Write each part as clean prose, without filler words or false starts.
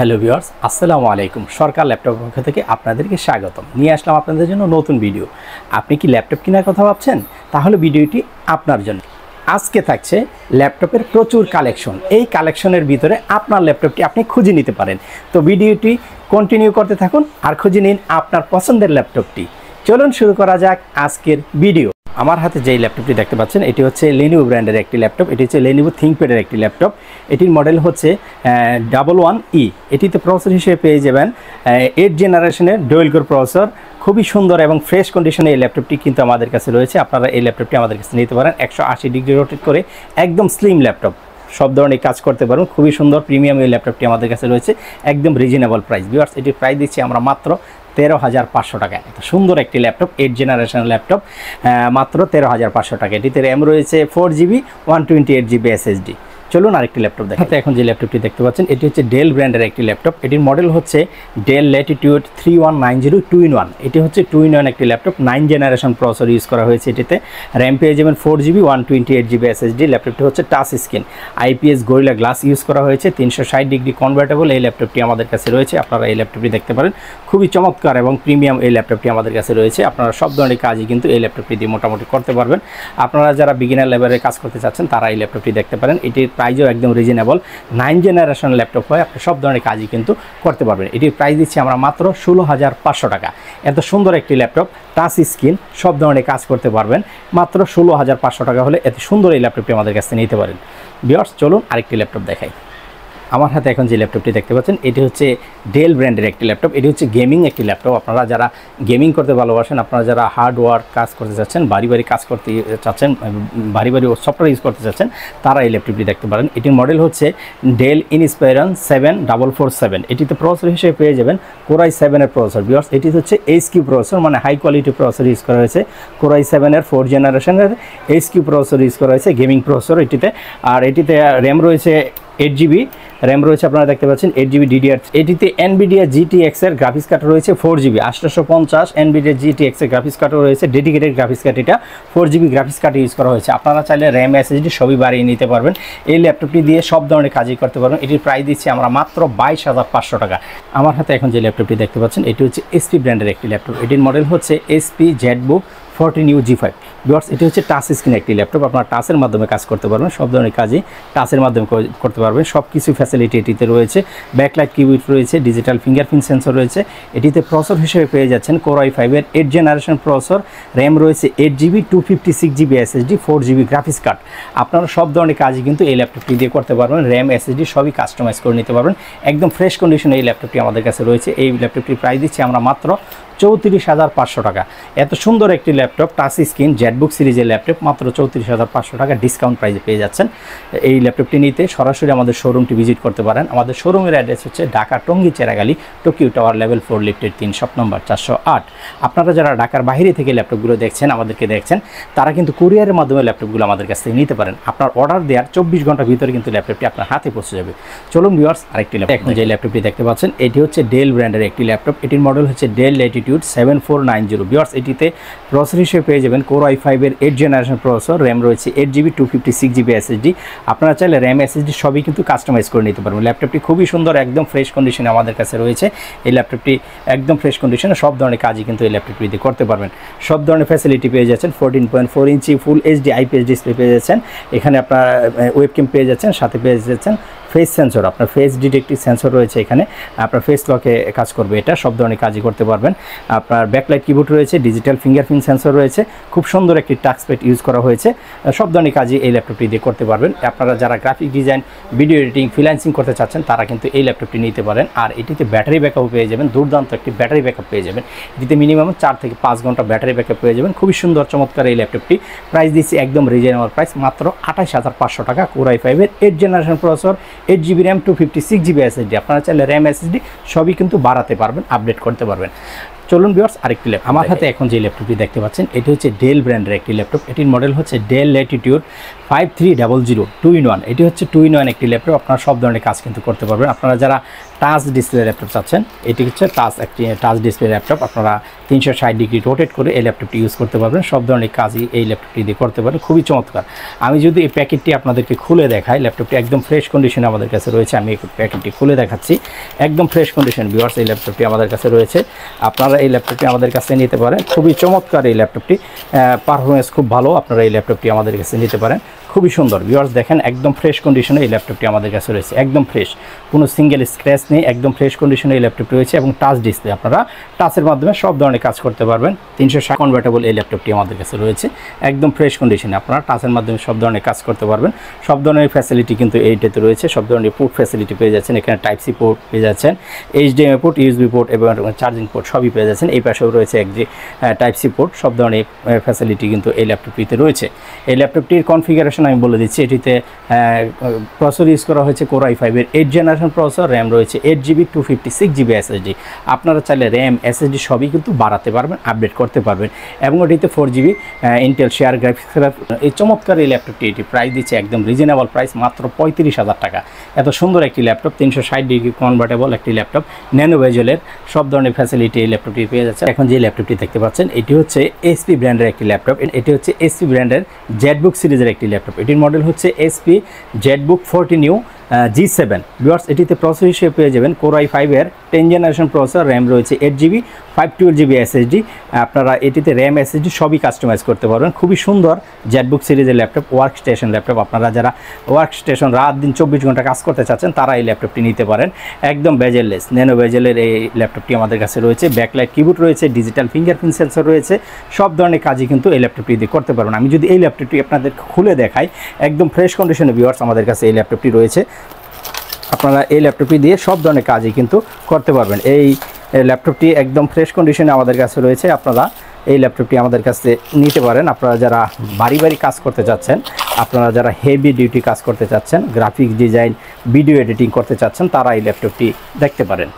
Hello viewers, আসসালামু আলাইকুম। সরকার laptop পক্ষ থেকে আপনাদেরকে স্বাগতম। নিয়ে আসলাম আপনাদের জন্য নতুন ভিডিও। আপনি কি ল্যাপটপ কেনার কথা ভাবছেন? তাহলে ভিডিওটি আপনার জন্য। আজকে থাকছে ল্যাপটপের প্রচুর কালেকশন। এই কালেকশনের ভিতরে আপনার ল্যাপটপটি আপনি খুঁজে নিতে পারেন। তো ভিডিওটি কন্টিনিউ করতে থাকুন আর খুঁজে নিন আপনার পছন্দের ল্যাপটপটি। চলুন শুরু করা যাক আজকের ভিডিও। আমার হাতে যেই ল্যাপটপটি দেখতে পাচ্ছেন এটি হচ্ছে লেনোভো ব্র্যান্ডের একটি ল্যাপটপ। এটি হচ্ছে লেনোভো থিংকপ্যাডের একটি ল্যাপটপ। এটির মডেল হচ্ছে 11E। এটিতে প্রসেসর হিসেবে পেয়ে যাবেন 8 জেনারেশনের ডুয়েল কোর প্রসেসর। খুবই সুন্দর এবং ফ্রেশ কন্ডিশনে এই ল্যাপটপটি কিন্তু আমাদের কাছে রয়েছে। আপনারা এই ল্যাপটপটি আমাদের কাছে নিতে পারেন। 180 ডিগ্রি রোটেট করে একদম স্লিম ল্যাপটপ, সব ধরনের কাজ করতে পারবেন। খুবই সুন্দর প্রিমিয়াম এই ল্যাপটপটি আমাদের কাছে রয়েছে একদম রিজনেবল প্রাইস। ভিউয়ার্স, এটির প্রাইস দিচ্ছি আমরা মাত্র 13,500 টাকা। এত সুন্দর একটি ল্যাপটপ, 8 জেনারেশন ল্যাপটপ, মাত্র 13,500 টাকা। এটিতে র্যাম রয়েছে 4GB 128GB SSD। চলুন আরেকটি ল্যাপটপ দেখাতে। এখন যে ল্যাপটপটি দেখতে পাচ্ছেন এটি হচ্ছে ডেল ব্র্যান্ডের একটি ল্যাপটপ। এটির মডেল হচ্ছে ডেল ল্যাটিটিউড 3190 2-in-1। এটি হচ্ছে 2-in-1 একটি ল্যাপটপ। 9 জেনারেশন প্রসেসর ইউজ করা হয়েছে এটিতে। র্যাম পেয়ে যাবেন 4GB 128GB SSD। ল্যাপটপটি হচ্ছে touch screen, IPS gorilla glass use করা হয়েছে। 360 ডিগ্রি কনভার্টেবল এই ল্যাপটপটি আমাদের কাছে রয়েছে। আপনারা এই ল্যাপটপটি দেখতে পারেন। খুবই চমৎকার এবং প্রিমিয়াম এই ল্যাপটপটি আমাদের কাছে রয়েছে। আপনারা সব ধরনের কাজই কিন্তু এই ল্যাপটপটি দিয়ে মোটামুটি করতে পারবেন। আপনারা যারা বিগিনার লেভেলে কাজ করতে চাচ্ছেন তারা এই ল্যাপটপটি দেখতে পারেন। এটির প্রাইসও একদম রিজনেবল। 9 জেনারেশন ল্যাপটপ হয়, আপনি সব ধরনের কাজই কিন্তু করতে পারবেন। এটির প্রাইস দিচ্ছি আমরা মাত্র 16,500 টাকা। এত সুন্দর একটি ল্যাপটপ, টাচ স্ক্রিন, সব ধরনের কাজ করতে পারবেন। মাত্র 16,500 টাকা হলে এত সুন্দর এই ল্যাপটপটি আমাদের কাছে নিতে পারেন। ভিউয়ার্স, চলুন আরেকটি ল্যাপটপ দেখাই। আমার হাতে এখন যে ল্যাপটপটি দেখতে পাচ্ছেন এটি হচ্ছে ডেল ব্র্যান্ডের একটি ল্যাপটপ। এটি হচ্ছে গেমিং একটি ল্যাপটপ। আপনারা যারা গেমিং করতে ভালোবাসেন, আপনারা যারা হার্ডওয়ার্ক কাজ করতে চাচ্ছেন, বাড়ি কাজ করতে চাচ্ছেন, বাড়ি সফটওয়্যার ইউজ করতে চাচ্ছেন, তারা এই ল্যাপটপটি দেখতে পারেন। এটির মডেল হচ্ছে ডেল ইনস্পাইরন 7447। এটিতে প্রসেসর হিসেবে পেয়ে যাবেন Core i7-এর প্রসেসর। ভিউয়ার্স, এটি হচ্ছে HQ প্রসেসর, মানে হাই কোয়ালিটি প্রসেসর ইউজ করা হয়েছে। Core i7-এর 4 জেনারেশনের HQ প্রসেসর ইউজ করা হয়েছে, গেমিং প্রসেসর এটিতে। আর এটিতে র্যাম রয়েছে 8GB, র্যাম রয়েছে আপনারা দেখতে পাচ্ছেন 8GB DDR। এটিতে NVIDIA GTX এর গ্রাফিক্স কার্ড রয়েছে 4GB 850 NVIDIA GTX এর গ্রাফিক্স কার্ড রয়েছে, ডেডিকেটেড গ্রাফিক্স কার্ড। এটা 4GB গ্রাফিক্স কার্ড ইউজ করা হয়েছে। আপনারা চাইলে র্যাম SSD সবই বাড়িয়ে নিতে পারবেন। এই ল্যাপটপটি দিয়ে সব ধরনের কাজই করতে পারবেন। এটির প্রাইস দিচ্ছি আমরা মাত্র 22,500 টাকা। আমার হাতে এখন যে ল্যাপটপটি দেখতে পাচ্ছেন এটি হচ্ছে HP ব্র্যান্ডের একটি ল্যাপটপ। এটির মডেল হচ্ছে HP ZBook 14U G5। Viewers, এটি হচ্ছে টাচ স্ক্রিন একটি ল্যাপটপ। আপনারা টাচের মাধ্যমে কাজ করতে পারবেন, সব ধরনের কাজই টাচের মাধ্যমে করতে পারবেন। সব কিছু ফ্যাসিলিটি এটিতে রয়েছে। ব্যাকলাইট কিবোর্ড রয়েছে, ডিজিটাল ফিঙ্গারপ্রিন্ট সেন্সর রয়েছে। এটিতে প্রসেসর হিসেবে পেয়ে যাচ্ছেন Core i5-এর 8 জেনারেশন প্রসেসর। র্যাম রয়েছে 8GB 256GB SSD, 4GB graphics card. আপনারা সব ধরনের কাজই কিন্তু এই ল্যাপটপটি দিয়ে করতে পারবেন। র্যাম SSD সবই কাস্টমাইজ করে নিতে পারবেন। একদম ফ্রেশ কন্ডিশনে এই ল্যাপটপটি আমাদের কাছে রয়েছে। এই ল্যাপটপটির প্রাইস দিচ্ছি আমরা মাত্র 34,500 টাকা। এত সুন্দর একটি ল্যাপটপ, টাচ স্ক্রিন ZBook সিরিজের ল্যাপটপ, মাত্র 34,500 টাকা ডিসকাউন্ট প্রাইসে পেয়ে যাচ্ছেন। এই ল্যাপটপটি নিতে সরাসরি আমাদের শোরুমটি ভিজিট করতে পারেন। আমাদের শোরুমের অ্যাড্রেস হচ্ছে Dhaka Tongi Cheragali, Tokyo tower level 4 লিফটের 3 শপ নম্বর 408। আপনারা যারা ঢাকার বাইরে থেকে ল্যাপটপগুলো দেখছেন, আমাদেরকে দেখছেন, তারা কিন্তু কুরিয়ারের মাধ্যমে ল্যাপটপগুলো আমাদের কাছ থেকে নিতে পারেন। আপনার অর্ডার দেওয়ার 24 ঘন্টার ভিতরে কিন্তু ল্যাপটপটি আপনার হাতে পৌঁছে যাবে। চলুন ভিউয়ার্স, আরেকটি ল্যাপটপ। এখন যে ল্যাপটপটি দেখতে পাচ্ছেন এটি হচ্ছে ডেল ব্র্যান্ডের একটি ল্যাপটপ। এটির মডেল হচ্ছে ডেল ল্যাটিটিউড 7490। ভিউয়ার্স, এটিতে প্রসেসর হিসেবে পেয়ে যাবেন Core i5-এর 8 জেনারেশন প্রসেসর। র্যাম রয়েছে 8GB 256GB SSD। আপনারা চাইলে র্যাম SSD সবই কিন্তু কাস্টমাইজ করে নিতে পারবেন। ল্যাপটপটি খুবই সুন্দর, একদম ফ্রেশ কন্ডিশনে আমাদের কাছে রয়েছে। এই ল্যাপটপটি একদম ফ্রেশ কন্ডিশনে সব ধরনের কাজই কিন্তু এই ল্যাপটপটি দিয়ে করতে পারবেন। সব ধরনের ফ্যাসিলিটি পেয়ে যাচ্ছেন। 14.4 ইঞ্চি ফুল HD IPS ডিসপ্লে পেয়ে যাচ্ছেন। এখানে আপনার ওয়েবক্যাম পেয়ে যাচ্ছেন, সাথে পেয়ে যাচ্ছেন ফেস সেন্সর। আপনার ফেস ডিটেকটিভ সেন্সর রয়েছে এখানে, আপনার ফেস লকে কাজ করবে। এটা সব ধরনের কাজই করতে পারবেন। আপনার ব্যাকলাইট কিবোর্ড রয়েছে, ডিজিটাল ফিঙ্গারপ্রিন্ট সেন্সর রয়েছে। খুব সুন্দর একটি টাচপ্যাড ইউজ করা হয়েছে। সব ধরনের কাজই এই ল্যাপটপটি দিয়ে করতে পারবেন। আপনারা যারা graphic design, video editing, freelancing করতে চাচ্ছেন তারা কিন্তু এই ল্যাপটপটি নিতে পারেন। আর এটিতে ব্যাটারি ব্যাকআপ পেয়ে যাবেন, দুর্দান্ত একটি ব্যাটারি ব্যাকআপ পেয়ে যাবেন। এটিতে মিনিমাম 4 থেকে 5 ঘন্টা ব্যাটারি ব্যাকআপ পেয়ে যাবেন। খুবই সুন্দর চমৎকার এই ল্যাপটপটি। প্রাইস দিচ্ছি একদম রিজনেবল প্রাইস, মাত্র 28,500 টাকা। Core i5-এর 8 generation processor, 8GB RAM, 256GB SSD। আপনারা চাইলে র্যাম SSD সবই কিন্তু বাড়াতে পারবেন, আপডেট করতে পারবেন। চলুন ভিউয়ার্স আরেকটি ল্যাপটপ আমার হাতে এখন যে ল্যাপটপটি দেখতে পাচ্ছেন এটি হচ্ছে ডেল ব্র্যান্ডের একটি ল্যাপটপ। এটির মডেল হচ্ছে ডেল ল্যাটিটিউড 5300 2-in-1। এটি হচ্ছে 2-in-1 একটি ল্যাপটপ। আপনারা সব ধরনের কাজ কিন্তু করতে পারবেন। আপনারা যারা টাচ ডিসপ্লে ল্যাপটপ চাচ্ছেন, এটি হচ্ছে টাচ ডিসপ্লে ল্যাপটপ। আপনারা 360 ডিগ্রি রোটেট করে এই ল্যাপটপটি ইউজ করতে পারবেন। সব ধরনের কাজই এই ল্যাপটপটি দিয়ে করতে পারেন, খুবই চমৎকার। আমি যদি এই প্যাকেটটি আপনাদেরকে খুলে দেখাই, ল্যাপটপটি একদম ফ্রেশ কন্ডিশনে আমাদের কাছে রয়েছে। আমি এই প্যাকেটটি খুলে দেখাচ্ছি, একদম ফ্রেশ কন্ডিশন ভিউয়ার্স এই ল্যাপটপটি আমাদের কাছে রয়েছে। আপনারা এই ল্যাপটপটি আমাদের কাছে নিতে পারেন, খুবই চমৎকার এই ল্যাপটপটি, পারফরমেন্স খুব ভালো। আপনারা এই ল্যাপটপটি আমাদের কাছে নিতে পারেন, খুবই সুন্দর ভিউয়ার্স। দেখেন একদম ফ্রেশ কন্ডিশনে এই ল্যাপটপটি আমাদের কাছে রয়েছে, একদম ফ্রেশ, কোনো সিঙ্গেল স্ক্র্যাচ নেই, একদম ফ্রেশ কন্ডিশনে এই ল্যাপটপটি রয়েছে এবং টাচ ডিসপ্লে। আপনারা টাচের মাধ্যমে সব ধরনের কাজ করতে পারবেন। 360 কনভার্টেবল এই ল্যাপটপটি আমাদের কাছে রয়েছে, একদম ফ্রেশ কন্ডিশনে। আপনারা টাচের মাধ্যমে সব ধরনের কাজ করতে পারবেন। সব ধরনের ফ্যাসিলিটি কিন্তু এইটাতে রয়েছে, সব ধরনের পোর্ট ফ্যাসিলিটি পেয়ে যাচ্ছেন। এখানে টাইপ সি পোর্ট পেয়ে যাচ্ছেন, HDMI পোর্ট, USB পোর্ট এবং চার্জিং পোর্ট সবই পেয়ে যাচ্ছেন। এই পাশেও রয়েছে একটি টাইপ সি পোর্ট। সব ধরনের ফ্যাসিলিটি কিন্তু এই ল্যাপটপটিতে রয়েছে। এই ল্যাপটপটির কনফিগারেশন আমি বলে দিচ্ছি। এটিতে প্রসেসর ইউজ করা হয়েছে Core i5-এর 8th generation processor, RAM রয়েছে 8GB 256GB SSD। আপনারা চাইলে র্যাম SSD সবই কিন্তু বাড়াতে পারবেন, আপডেট করতে পারবেন। এবং এটিতে 4GB ইন্টেল শেয়ার গ্রাফিক্স। এই চমৎকার এই ল্যাপটপটি এটি প্রাইস দিচ্ছে একদম রিজনেবল প্রাইস, মাত্র 35,000 টাকা। এত সুন্দর একটি ল্যাপটপ, 360 ডিগ্রি কনভার্টেবল একটি ল্যাপটপ, ন্যানো বেজেলের সব ধরনের ফ্যাসিলিটি এই ল্যাপটপটি পেয়ে যাচ্ছে। এখন যে ল্যাপটপটি দেখতে পাচ্ছেন এটি হচ্ছে HP ব্র্যান্ডের একটি ল্যাপটপ। এটি হচ্ছে HP ব্র্যান্ডের জেটবুক সিরিজের একটি ল্যাপটপ। এটির মডেল হচ্ছে HP জেটবুক 40 G7 ভিউয়ার্স। এটিতে প্রসেসর হিসেবে পেয়ে যাবেন Core i5-এর 10th generation processor, RAM রয়েছে 8GB 512GB SSD। আপনারা এটিতে র্যাম SSD সবই কাস্টমাইজ করতে পারবেন। খুবই সুন্দর জেটবুক সিরিজের ল্যাপটপ, ওয়ার্ক স্টেশন ল্যাপটপ। আপনারা যারা ওয়ার্ক স্টেশন রাত দিন 24 ঘন্টা কাজ করতে চাচ্ছেন তারা এই ল্যাপটপটি নিতে পারেন। একদম বেজেললেস, ন্যানো বেজেলের এই ল্যাপটপটি আমাদের কাছে রয়েছে। ব্যাকলাইট কিবোর্ড রয়েছে, ডিজিটাল ফিঙ্গারপ্রিন্ট সেন্সর রয়েছে। সব ধরনের কাজই কিন্তু এই ল্যাপটপটি দিয়ে করতে পারবেন। আমি যদি এই ল্যাপটপটি আপনাদের খুলে দেখাই, একদম ফ্রেশ কন্ডিশনে ভিউয়ার্স আমাদের কাছে এই ল্যাপটপটি রয়েছে। আপনারা এই ল্যাপটপটি দিয়ে সব ধরনের কাজই কিন্তু করতে পারবেন। এই ল্যাপটপটি একদম ফ্রেশ কন্ডিশনে আমাদের কাছে রয়েছে। আপনারা এই ল্যাপটপটি আমাদের কাছে নিতে পারেন। আপনারা যারা বাড়ি কাজ করতে চাচ্ছেন, আপনারা যারা হেভি ডিউটি কাজ করতে চাচ্ছেন, গ্রাফিক্স ডিজাইন, ভিডিও এডিটিং করতে চাচ্ছেন, তারা এই ল্যাপটপটি দেখতে পারেন।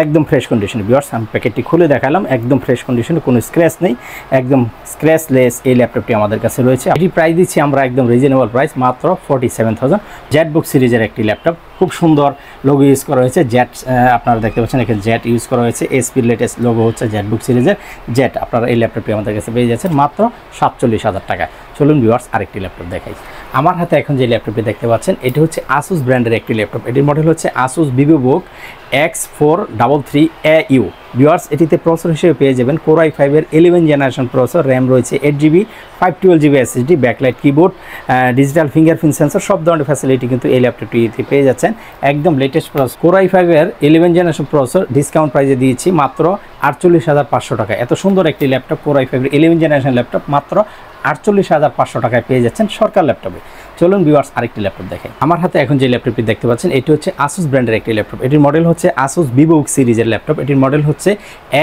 একদম ফ্রেশ কন্ডিশনে ভিউয়ার্স, আমি প্যাকেটটি খুলে দেখালাম, একদম ফ্রেশ কন্ডিশনে, কোনো স্ক্র্যাচ নেই, একদম স্ক্র্যাচলেস এই ল্যাপটপটি আমাদের কাছে রয়েছে। এটি প্রাইস দিচ্ছি আমরা একদম রিজনেবল প্রাইস, মাত্র 47,000। জেটবুক সিরিজের একটি ল্যাপটপ, খুব সুন্দর লোগো ইউজ করা হয়েছে, জেট আপনারা দেখতে পাচ্ছেন এখানে জেট ইউজ করা হয়েছে। HP লেটেস্ট লোগো হচ্ছে জেটবুক সিরিজের জেট। আপনারা এই ল্যাপটপটি আমাদের কাছে পেয়ে যাচ্ছেন মাত্র 47,000 টাকায়। চলুন ভিউয়ার্স আরেকটি ল্যাপটপ দেখাই। আমার হাতে এখন যে ল্যাপটপটি দেখতে পাচ্ছেন এটি হচ্ছে Asus ব্র্যান্ডের একটি ল্যাপটপ। এটির মডেল হচ্ছে Asus VivoBook X433AU ভিউয়ার্স। এটিতে প্রসেসর হিসেবে পেয়ে যাবেন Core i5-এর 11th generation processor, RAM রয়েছে 8GB 512GB SSD, backlight keyboard, digital fingerprint sensor, সব ধরনের ফ্যাসিলিটি কিন্তু এই ল্যাপটপটিতে পেয়ে যাচ্ছেন। একদম latest processor Core i5-এর 11th generation processor discount প্রাইসে দিয়েছি মাত্র 48,500 টাকা। এত সুন্দর একটি laptop, Core i5-এর 11th generation laptop মাত্র 48,500 টাকায় পেয়ে যাচ্ছেন সরকার ল্যাপটপে। চলুন ভিউয়ার্স আরেকটি ল্যাপটপ দেখেন। আমার হাতে এখন যে ল্যাপটপটি দেখতে পাচ্ছেন এটি হচ্ছে Asus ব্র্যান্ডের একটি ল্যাপটপ। এটির মডেল হচ্ছে Asus VivoBook সিরিজের ল্যাপটপ। এটির মডেল হচ্ছে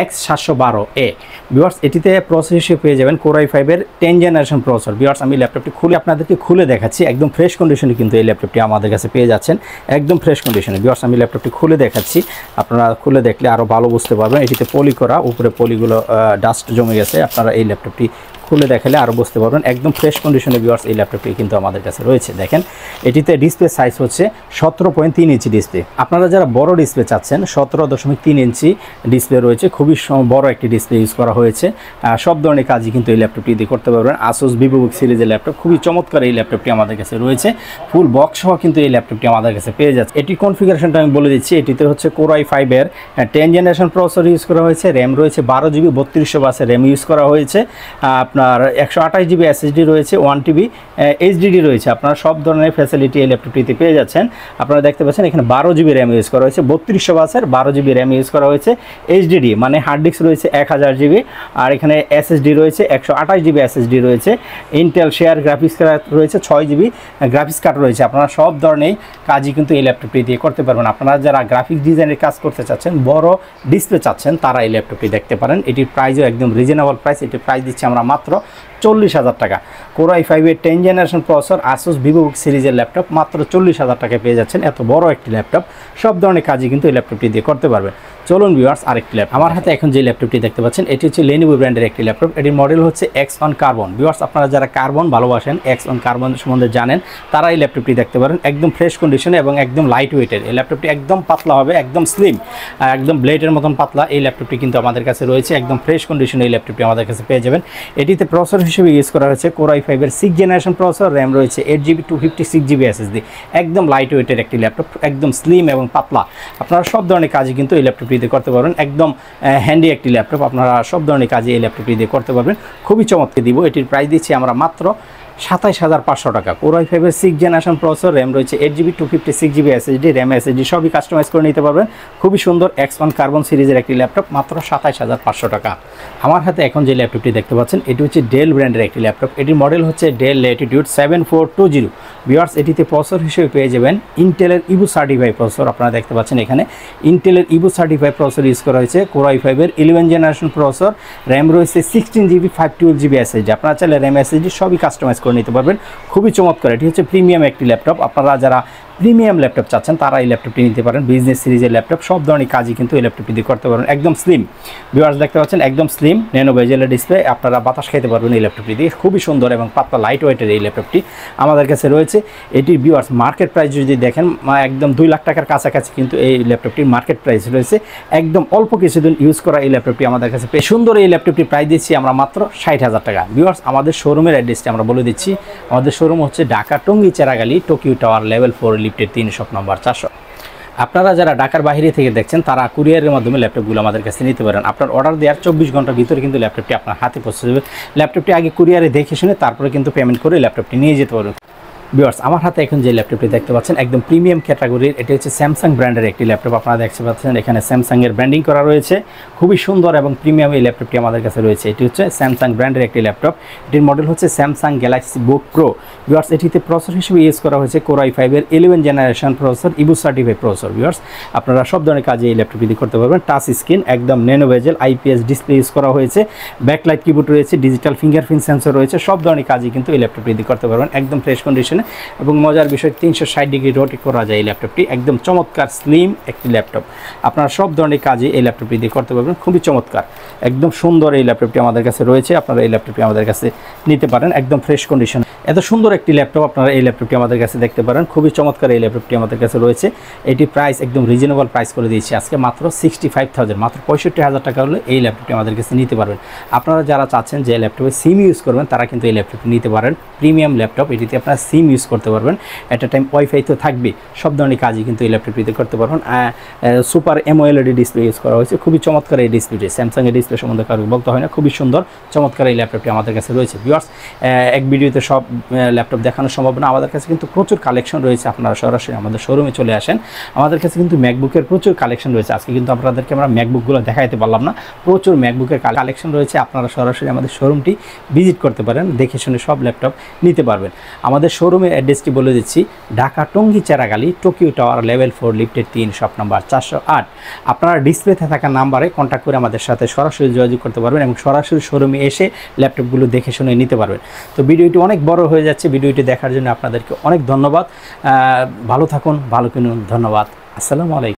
X712A ভিউয়ার্স। এটিতে প্রসেসর হিসেবে পেয়ে যাবেন Core i5-এর 10th generation processor. Viewers আমি ল্যাপটপটি আপনাদেরকে খুলে দেখাচ্ছি, একদম ফ্রেশ কন্ডিশনে কিন্তু এই ল্যাপটপটি আমাদের কাছে পেয়ে যাচ্ছেন, একদম ফ্রেশ কন্ডিশনে। ভিউয়ার্স আমি ল্যাপটপটি খুলে দেখাচ্ছি, আপনারা খুলে দেখলে আরও ভালো বুঝতে পারবেন। এটিতে পলি করা, উপরে পলিগুলো ডাস্ট জমে গেছে। আপনারা এই ল্যাপটপটি খুলে দেখালে আরও বুঝতে পারবেন, একদম ফ্রেশ কন্ডিশনে ভিউয়ার্স এই ল্যাপটপটি কিন্তু আমাদের কাছে রয়েছে। দেখেন এটিতে ডিসপ্লে সাইজ হচ্ছে 17.3 ইঞ্চি ডিসপ্লে। আপনারা যারা বড় ডিসপ্লে চাচ্ছেন, 17.3 ইঞ্চি ডিসপ্লে রয়েছে, খুবই বড় একটি ডিসপ্লে ইউজ করা হয়েছে। সব ধরনের কাজই কিন্তু এই ল্যাপটপটি দিয়ে করতে পারবেন। Asus VivoBook সিরিজের ল্যাপটপ, খুবই চমৎকার এই ল্যাপটপটি আমাদের কাছে রয়েছে। ফুল বক্স সহ কিন্তু এই ল্যাপটপটি আমাদের কাছে পেয়ে যাচ্ছে। এটির কনফিগারেশনটা আমি বলে দিচ্ছি। এটিতে হচ্ছে Core i5-এর 10th generation processor use করা হয়েছে, র্যাম রয়েছে 12GB 3200 বাসের র্যাম ইউজ করা হয়েছে। আপনার 128GB SSD রয়েছে, 1TB HDD রয়েছে। আপনারা সব ধরনের ফ্যাসিলিটি এই ল্যাপটপটিতে পেয়ে যাচ্ছেন। আপনারা দেখতে পাচ্ছেন এখানে 12GB র্যাম ইউজ করা হয়েছে, 3200 বাসের 12GB র্যাম ইউজ করা হয়েছে। HDD মানে হার্ড ডিস্ক রয়েছে 1000GB, আর এখানে SSD রয়েছে 128GB SSD রয়েছে। ইন্টেল শেয়ার গ্রাফিক্স কার্ড রয়েছে 6GB গ্রাফিক্স কার্ড রয়েছে। আপনারা সব ধরনের কাজই কিন্তু এই ল্যাপটপটি দিয়ে করতে পারবেন। আপনারা যারা গ্রাফিক্স ডিজাইনের কাজ করতে চাচ্ছেন, বড় ডিসপ্লে চাচ্ছেন, তারা এই ল্যাপটপটি দেখতে পারেন। এটির প্রাইসও একদম রিজনেবল প্রাইস। এটির প্রাইস দিচ্ছি আমরা মাত্র 40,000 টাকা। Core i5-এর 10th generation processor Asus VivoBook সিরিজের ল্যাপটপ মাত্র 40,000 টাকায় পেয়ে যাচ্ছেন। এত বড় একটি ল্যাপটপ, সব ধরনের কাজই কিন্তু এই ল্যাপটপটি দিয়ে করতে পারবেন। চলুন ভিউয়ার্স আরেকটি ল্যাপটপ, আমার হাতে এখন যে ল্যাপটপটি দেখতে পাচ্ছেন এটি হচ্ছে Lenovo ব্র্যান্ডের একটি ল্যাপটপ। এটির মডেল হচ্ছে X1 কার্বন। ভিউয়ার্স আপনারা যারা কার্বন ভালোবাসেন, X1 কার্বন সম্বন্ধে জানেন, তারা এই ল্যাপটপটি দেখতে পারেন। একদম ফ্রেশ কন্ডিশনে এবং একদম লাইট ওয়েটের। এই ল্যাপটপটি একদম পাতলা হবে, একদম স্লিম, একদম ব্লেডের মতন পাতলা। এই ল্যাপটপটি কিন্তু আমাদের কাছে রয়েছে, একদম ফ্রেশ কন্ডিশনে এই ল্যাপটপটি আমাদের কাছে পেয়ে যাবেন। এটিতে প্রসেসর হিসেবে ইউজ করা হয়েছে Core i5-এর 6th generation processor, RAM রয়েছে 8GB 256GB SSD। একদম লাইট ওয়েটের একটি ল্যাপটপ, একদম স্লিম এবং পাতলা। আপনারা সব ধরনের কাজই কিন্তু এই ল্যাপটপটি দিয়ে করতে পারবেন। একদম হ্যান্ডি একটি ল্যাপটপ, আপনারা সব ধরনের কাজে এই ল্যাপটপটি দিয়ে করতে পারবেন। খুবই চমৎকার দিব। এটির প্রাইস দিচ্ছি আমরা মাত্র 27,500 টাকা। Core i5-এর 6th generation processor, RAM রয়েছে 8GB 256GB SSD, RAM SSD সবই কাস্টমাইজ করে নিতে পারবেন। খুবই সুন্দর X1 কার্বন সিরিজের একটি ল্যাপটপ, মাত্র 27,500 টাকা। আমার হাতে এখন যে ল্যাপটপটি দেখতে পাচ্ছেন এটি হচ্ছে ডেল ব্র্যান্ডের একটি ল্যাপটপ। এটির মডেল হচ্ছে ডেল ল্যাটিটিউড 7420। ভিউয়ার্স এটিতে প্রসেসর হিসেবে পেয়ে যাবেন ইন্টেলের ইভো সার্টিফাইড প্রসেসর। আপনারা দেখতে পাচ্ছেন এখানে ইন্টেলের ইভো সার্টিফাইড প্রসেসর ইউজ করা হয়েছে। Core i5-এর 11th generation processor, RAM রয়েছে 16GB 512GB SSD। আপনারা চাইলে র্যাম SSD সবই কাস্টমাইজ করে নিতে পারবেন। খুবই চমৎকার। এটি হচ্ছে প্রিমিয়াম একটি ল্যাপটপ। আপনারা যারা প্রিমিয়াম ল্যাপটপ চাচ্ছেন তারা এই ল্যাপটপটি নিতে পারেন। বিজনেস সিরিজের ল্যাপটপ, সব ধরনের কাজই কিন্তু এই ল্যাপটপটি দিয়ে করতে পারবেন। একদম স্লিম, ভিউয়ার্স দেখতে পাচ্ছেন একদম স্লিম ন্যানো বেজেলের ডিসপ্লে। আপনারা বাতাস খেতে পারবেন এই ল্যাপটপটি দিয়ে। খুবই সুন্দর এবং পাতলা লাইট ওয়েটের এই ল্যাপটপটি আমাদের কাছে রয়েছে। এটির ভিউয়ার্স মার্কেট প্রাইস যদি দেখেন একদম 2 লাখ টাকার কাছাকাছি কিন্তু এই ল্যাপটপটির মার্কেট প্রাইস রয়েছে। একদম অল্প কিছুদিন ইউজ করা এই ল্যাপটপটি আমাদের কাছে পেয়ে সুন্দর। এই ল্যাপটপটির প্রাইস দিচ্ছি আমরা মাত্র 60,000 টাকা। ভিউয়ার্স আমাদের শোরুমের অ্যাড্রেসটি আমরা বলে দিচ্ছি। আমাদের শোরুম হচ্ছে Dhaka Tongi Cheragali Tokyo tower level 4 লিফটের 3 শপ নম্বর 400। আপনারা যারা ঢাকার বাইরে থেকে দেখছেন তারা কুরিয়ারের মাধ্যমে ল্যাপটপগুলো আমাদের কাছে নিতে পারেন। আপনার অর্ডার দেওয়ার 24 ঘন্টার ভিতরে কিন্তু ল্যাপটপটি আপনার হাতে পৌঁছে যাবে। ল্যাপটপটি আগে কুরিয়ারে দেখে শুনে তারপরে কিন্তু পেমেন্ট করে ল্যাপটপটি নিয়ে যেতে পারবেন। ভিউয়ার্স আমার হাতে এখন যে ল্যাপটপটি দেখতে পাচ্ছেন একদম প্রিমিয়াম ক্যাটাগরির। এটি হচ্ছে স্যামসাং ব্র্যান্ডের একটি ল্যাপটপ। আপনারা দেখতে পাচ্ছেন এখানে স্যামসাংয়ের ব্র্যান্ডিং করা রয়েছে। খুবই সুন্দর এবং প্রিমিয়াম এই ল্যাপটপটি আমাদের কাছে রয়েছে। এটি হচ্ছে স্যামসাং ব্র্যান্ডের একটি ল্যাপটপ। এটির মডেল হচ্ছে স্যামসাং গ্যালাক্সি বুক প্রো। ভিউয়ার্স এটিতে প্রসেসর হিসেবে ইউজ করা হয়েছে Core i5-এর 11th generation processor, Ivo certified processor. Viewers আপনারা সব ধরনের কাজে এই ল্যাপটপটি দিয়ে করতে পারবেন। টাচ স্ক্রিন, একদম ন্যানো বেজেল IPS ডিসপ্লে ইউজ করা হয়েছে। ব্যাকলাইট কিবোর্ড রয়েছে, ডিজিটাল ফিঙ্গারপ্রিন্ট সেন্সর রয়েছে। সব ধরনের কাজই কিন্তু এই ল্যাপটপটি দিয়ে করতে পারবেন একদম ফ্রেশ কন্ডিশনে। এবং মজার বিষয় 360 ডিগ্রি রোটেট করা যায় এই ল্যাপটপটি। একদম চমৎকার স্লিম একটি ল্যাপটপ। আপনারা সব ধরনের কাজই এই ল্যাপটপটি দিয়ে করতে পারবেন। খুবই চমৎকার, একদম সুন্দর এই ল্যাপটপটি আমাদের কাছে রয়েছে। আপনারা এই ল্যাপটপটি আমাদের কাছে নিতে পারেন একদম ফ্রেশ কন্ডিশন। এত সুন্দর একটি ল্যাপটপ আপনারা এই ল্যাপটপটি আমাদের কাছে দেখতে পারেন। খুবই চমৎকার এই ল্যাপটপটি আমাদের কাছে রয়েছে। এটি প্রাইস একদম রিজনেবল প্রাইস করে দিয়েছি আজকে মাত্র 65,000, মাত্র 65,000 টাকা হলে এই ল্যাপটপটি আমাদের কাছে নিতে পারবেন। আপনারা যারা চাচ্ছেন যে ল্যাপটপে সিম ইউজ করবেন তারা কিন্তু এই ল্যাপটপটি নিতে পারেন। প্রিমিয়াম ল্যাপটপ, এটিতে আপনারা সিম ইউজ করতে পারবেন। এট এ টাইম ওয়াইফাই তো থাকবে, সব ধরনের কাজই কিন্তু এই ল্যাপটপটিতে করতে পারবেন। সুপার AMOLED ডিসপ্লে ইউজ করা হয়েছে। খুবই চমৎকার এই ডিসপ্লেটি। স্যামসাংয়ের ডিসপ্লে সম্বন্ধে কারো বলতে হয় না, খুবই সুন্দর চমৎকার এই ল্যাপটপটি আমাদের কাছে রয়েছে। ভিউয়ার্স এক ভিডিওতে সব ল্যাপটপ দেখানো সম্ভব না, আমাদের কাছে কিন্তু প্রচুর কালেকশন রয়েছে। আপনারা সরাসরি আমাদের শোরুমে চলে আসেন। আমাদের কাছে কিন্তু ম্যাকবুকের প্রচুর কালেকশন রয়েছে। আজকে কিন্তু আপনাদেরকে আমরা ম্যাকবুকগুলো দেখাইতে পারলাম না, প্রচুর ম্যাকবুকের কালেকশন রয়েছে। আপনারা সরাসরি আমাদের শোরুমটি ভিজিট করতে পারেন, দেখে শুনে সব ল্যাপটপ নিতে পারবেন। আমাদের শোরুমের অ্যাড্রেসটি বলে দিচ্ছি, Dhaka Tongi Cheragali Tokyo tower level 4 লিফটের 3 শপ নম্বর 408। আপনারা ডিসপ্লেতে থাকা নাম্বারে কন্ট্যাক্ট করে আমাদের সাথে সরাসরি যোগাযোগ করতে পারবেন এবং সরাসরি শোরুমে এসে ল্যাপটপগুলো দেখে শুনে নিতে পারবেন। তো ভিডিওটি অনেক বড় হয়ে যাচ্ছে, ভিডিওটি দেখার জন্য আপনাদেরকে অনেক ধন্যবাদ। ভালো থাকুন, ভালো কিনুন। ধন্যবাদ। আসসালামু আলাইকুম।